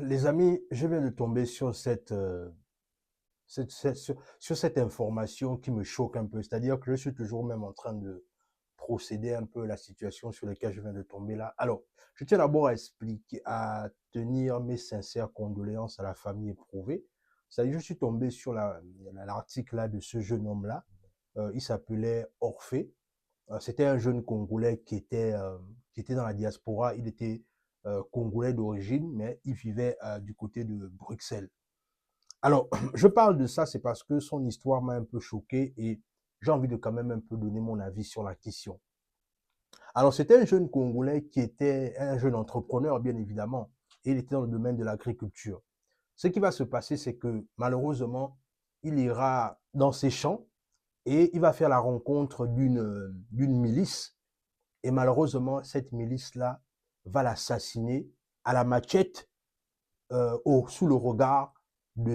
Les amis, je viens de tomber sur sur cette information qui me choque un peu. C'est-à-dire que je suis toujours même en train de procéder un peu à la situation sur laquelle je viens de tomber là. Alors, je tiens d'abord à expliquer, à tenir mes sincères condoléances à la famille éprouvée. C'est-à-dire, je suis tombé sur l'article là de ce jeune homme-là. Il s'appelait Orphée. C'était un jeune Congolais qui était dans la diaspora. Il était Congolais d'origine, mais il vivait du côté de Bruxelles. Alors, je parle de ça, c'est parce que son histoire m'a un peu choqué et j'ai envie de quand même un peu donner mon avis sur la question. Alors, c'était un jeune Congolais qui était un jeune entrepreneur, bien évidemment, et il était dans le domaine de l'agriculture. Ce qui va se passer, c'est que malheureusement, il ira dans ses champs et il va faire la rencontre d'une milice. Et malheureusement, cette milice-là va l'assassiner à la machette sous le regard de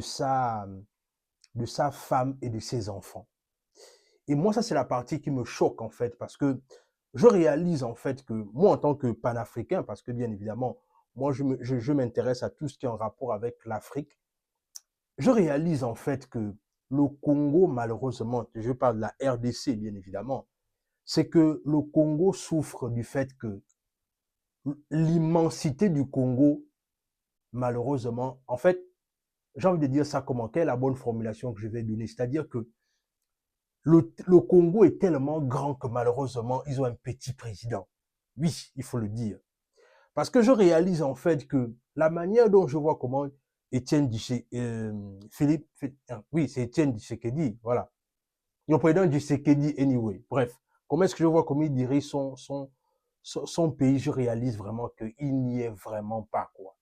de sa femme et de ses enfants. Et moi, ça, c'est la partie qui me choque, en fait, parce que je réalise, en fait, que moi, en tant que panafricain, parce que bien évidemment, moi, je m'intéresse à tout ce qui est en rapport avec l'Afrique, je réalise, en fait, que le Congo, malheureusement, je parle de la RDC, bien évidemment, c'est que le Congo souffre du fait que l'immensité du Congo, malheureusement, en fait, j'ai envie de dire ça comment, quelle est la bonne formulation que je vais donner? C'est-à-dire que le Congo est tellement grand que malheureusement, ils ont un petit président. Oui, il faut le dire. Parce que je réalise en fait que la manière dont je vois comment Étienne Philippe, oui, c'est Étienne Tshisekedi, voilà. Le président Tshisekedi, anyway. Bref, comment est-ce que je vois comment il dirige son pays, je réalise vraiment qu'il n'y est vraiment pas, quoi.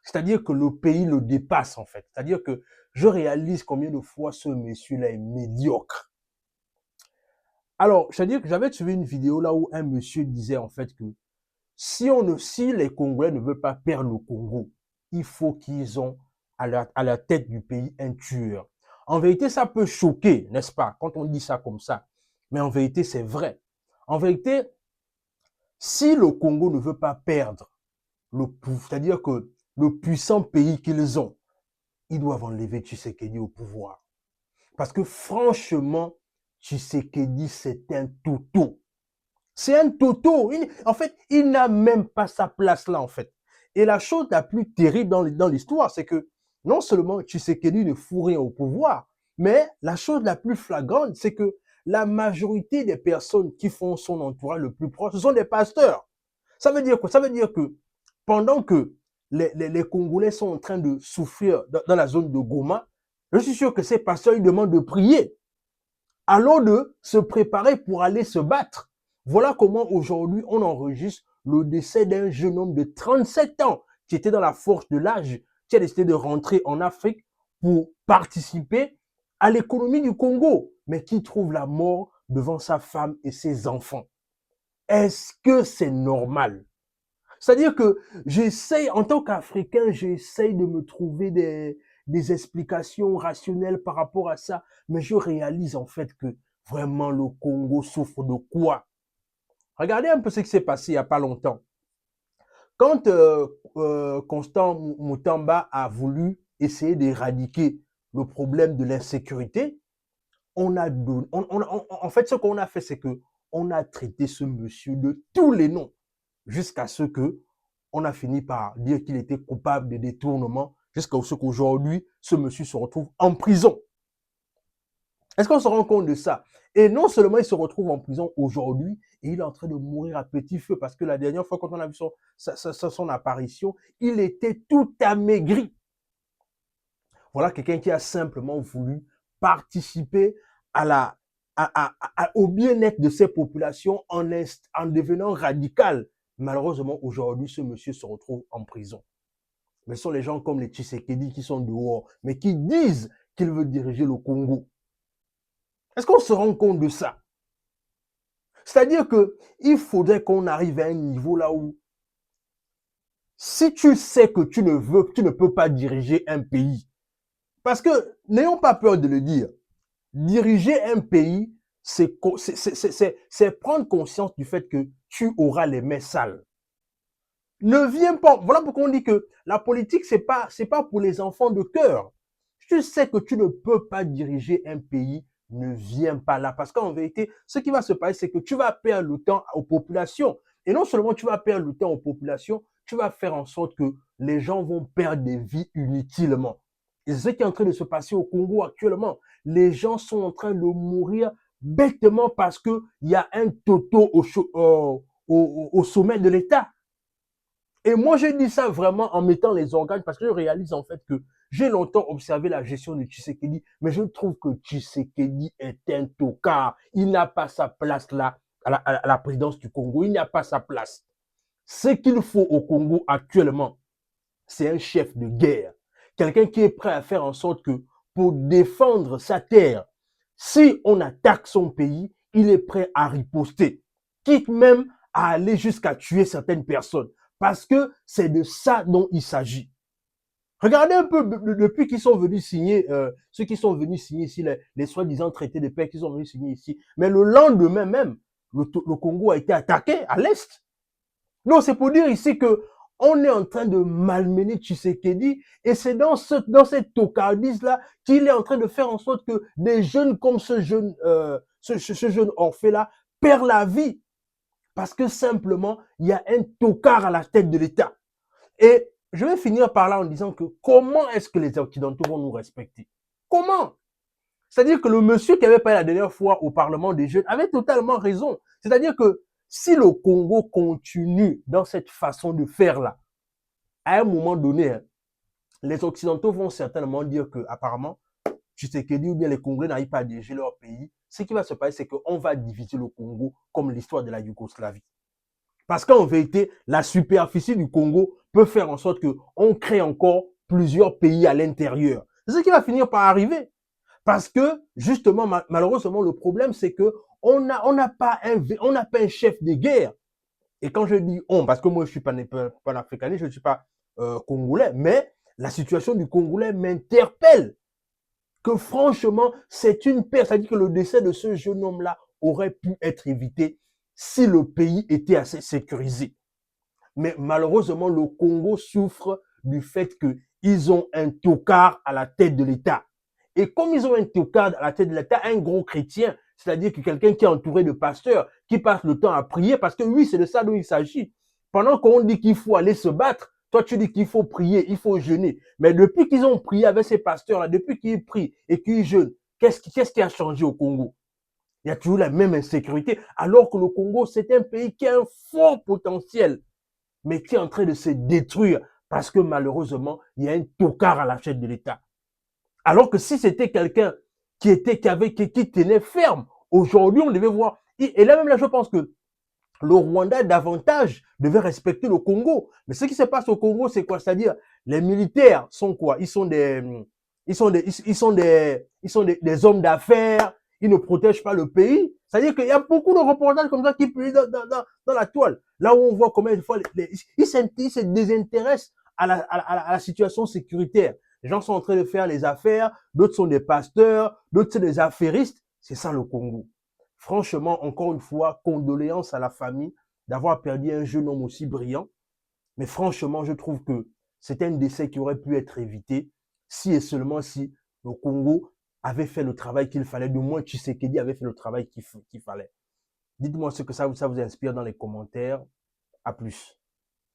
C'est-à-dire que le pays le dépasse, en fait. C'est-à-dire que je réalise combien de fois ce monsieur-là est médiocre. Alors, c'est-à-dire que j'avais suivi une vidéo là où un monsieur disait en fait que si les Congolais ne veulent pas perdre le Congo, il faut qu'ils ont à la tête du pays un tueur. En vérité, ça peut choquer, n'est-ce pas, quand on dit ça comme ça. Mais en vérité, c'est vrai. En vérité, si le Congo ne veut pas perdre c'est-à-dire que le puissant pays qu'ils ont, ils doivent enlever Tshisekedi au pouvoir. Parce que franchement, Tshisekedi, c'est un toto. C'est un toto. En fait, il n'a même pas sa place là, en fait. Et la chose la plus terrible dans l'histoire, c'est que non seulement Tshisekedi ne fout rien au pouvoir, mais la chose la plus flagrante, c'est que la majorité des personnes qui font son entourage le plus proche, ce sont des pasteurs. Ça veut dire quoi? Ça veut dire que pendant que les Congolais sont en train de souffrir dans la zone de Goma, je suis sûr que ces pasteurs, ils demandent de prier. Allons de se préparer pour aller se battre. Voilà comment aujourd'hui on enregistre le décès d'un jeune homme de 37 ans qui était dans la force de l'âge, qui a décidé de rentrer en Afrique pour participer à l'économie du Congo, mais qui trouve la mort devant sa femme et ses enfants. Est-ce que c'est normal? C'est-à-dire que j'essaye, en tant qu'Africain, j'essaye de me trouver des explications rationnelles par rapport à ça, mais je réalise en fait que vraiment le Congo souffre de quoi? Regardez un peu ce qui s'est passé il n'y a pas longtemps. Quand Constant Moutamba a voulu essayer d'éradiquer le problème de l'insécurité, en fait, ce qu'on a fait, c'est que on a traité ce monsieur de tous les noms jusqu'à ce que on a fini par dire qu'il était coupable de détournement, jusqu'à ce qu'aujourd'hui, ce monsieur se retrouve en prison. Est-ce qu'on se rend compte de ça? Et non seulement il se retrouve en prison aujourd'hui, et il est en train de mourir à petit feu, parce que la dernière fois, quand on a vu son apparition, il était tout amaigri. Voilà quelqu'un qui a simplement voulu participer à au bien-être de ces populations en devenant radical. Malheureusement, aujourd'hui, ce monsieur se retrouve en prison. Mais ce sont les gens comme les Tshisekedi qui sont dehors, mais qui disent qu'ils veulent diriger le Congo. Est-ce qu'on se rend compte de ça? C'est-à-dire qu'il faudrait qu'on arrive à un niveau là où, si tu sais que tu ne peux pas diriger un pays, parce que n'ayons pas peur de le dire, diriger un pays, c'est prendre conscience du fait que tu auras les mains sales. Ne viens pas. Voilà pourquoi on dit que la politique, c'est pas pour les enfants de cœur. Tu sais que tu ne peux pas diriger un pays, ne viens pas là. Parce qu'en vérité, ce qui va se passer, c'est que tu vas perdre le temps aux populations. Et non seulement tu vas perdre le temps aux populations, tu vas faire en sorte que les gens vont perdre des vies inutilement. Et c'est ce qui est en train de se passer au Congo actuellement. Les gens sont en train de mourir bêtement parce qu'il y a un toto au sommet de l'État. Et moi, je dis ça vraiment en mettant les organes parce que je réalise en fait que j'ai longtemps observé la gestion de Tshisekedi, mais je trouve que Tshisekedi est un tocard. Il n'a pas sa place là à la présidence du Congo. Il n'a pas sa place. Ce qu'il faut au Congo actuellement, c'est un chef de guerre. Quelqu'un qui est prêt à faire en sorte que pour défendre sa terre, si on attaque son pays, il est prêt à riposter, quitte même à aller jusqu'à tuer certaines personnes. Parce que c'est de ça dont il s'agit. Regardez un peu depuis qu'ils sont venus signer, ceux qui sont venus signer ici, les soi-disant traités de paix qui sont venus signer ici. Mais le lendemain même, le Congo a été attaqué à l'Est. Donc c'est pour dire ici que on est en train de malmener Tshisekedi et c'est dans cette tocardise-là qu'il est en train de faire en sorte que des jeunes comme ce jeune Orphée-là perd la vie. Parce que simplement, il y a un tocard à la tête de l'État. Et je vais finir par là en disant que comment est-ce que les Occidentaux vont nous respecter? Comment? C'est-à-dire que le monsieur qui avait parlé la dernière fois au Parlement des jeunes avait totalement raison. C'est-à-dire que si le Congo continue dans cette façon de faire là, à un moment donné, les Occidentaux vont certainement dire que apparemment, Tshisekedi ou bien les Congolais n'arrivent pas à diriger leur pays. Ce qui va se passer, c'est qu'on va diviser le Congo comme l'histoire de la Yougoslavie. Parce qu'en vérité, la superficie du Congo peut faire en sorte qu'on crée encore plusieurs pays à l'intérieur. C'est ce qui va finir par arriver. Parce que, justement, malheureusement, le problème, c'est que on n'a pas un chef de guerre. Et quand je dis on, parce que moi, je suis pas africaniste, je ne suis pas congolais, mais la situation du Congolais m'interpelle. Que franchement, c'est une perte. C'est-à-dire que le décès de ce jeune homme-là aurait pu être évité si le pays était assez sécurisé. Mais malheureusement, le Congo souffre du fait qu'ils ont un tocard à la tête de l'État. Et comme ils ont un tocard à la tête de l'État, un gros chrétien, c'est-à-dire que quelqu'un qui est entouré de pasteurs, qui passe le temps à prier, parce que oui, c'est de ça dont il s'agit. Pendant qu'on dit qu'il faut aller se battre, toi tu dis qu'il faut prier, il faut jeûner. Mais depuis qu'ils ont prié avec ces pasteurs-là, depuis qu'ils prient et qu'ils jeûnent, qu'est-ce qui a changé au Congo? Il y a toujours la même insécurité, alors que le Congo, c'est un pays qui a un fort potentiel, mais qui est en train de se détruire parce que malheureusement, il y a un tocard à la tête de l'État. Alors que si c'était quelqu'un qui tenait ferme, aujourd'hui, on devait voir. Et là même, là, je pense que le Rwanda davantage devait respecter le Congo. Mais ce qui se passe au Congo, c'est quoi? C'est-à-dire, les militaires sont quoi? Ils sont des hommes d'affaires. Ils ne protègent pas le pays. C'est-à-dire qu'il y a beaucoup de reportages comme ça qui publient dans la toile. Là où on voit combien de fois ils se désintéressent à la situation sécuritaire. Les gens sont en train de faire les affaires, d'autres sont des pasteurs, d'autres sont des affairistes. C'est ça le Congo. Franchement, encore une fois, condoléances à la famille d'avoir perdu un jeune homme aussi brillant. Mais franchement, je trouve que c'est un décès qui aurait pu être évité si et seulement si le Congo avait fait le travail qu'il fallait, du moins Tshisekedi avait fait le travail qu'il fallait. Dites-moi ce que ça vous inspire dans les commentaires. À plus.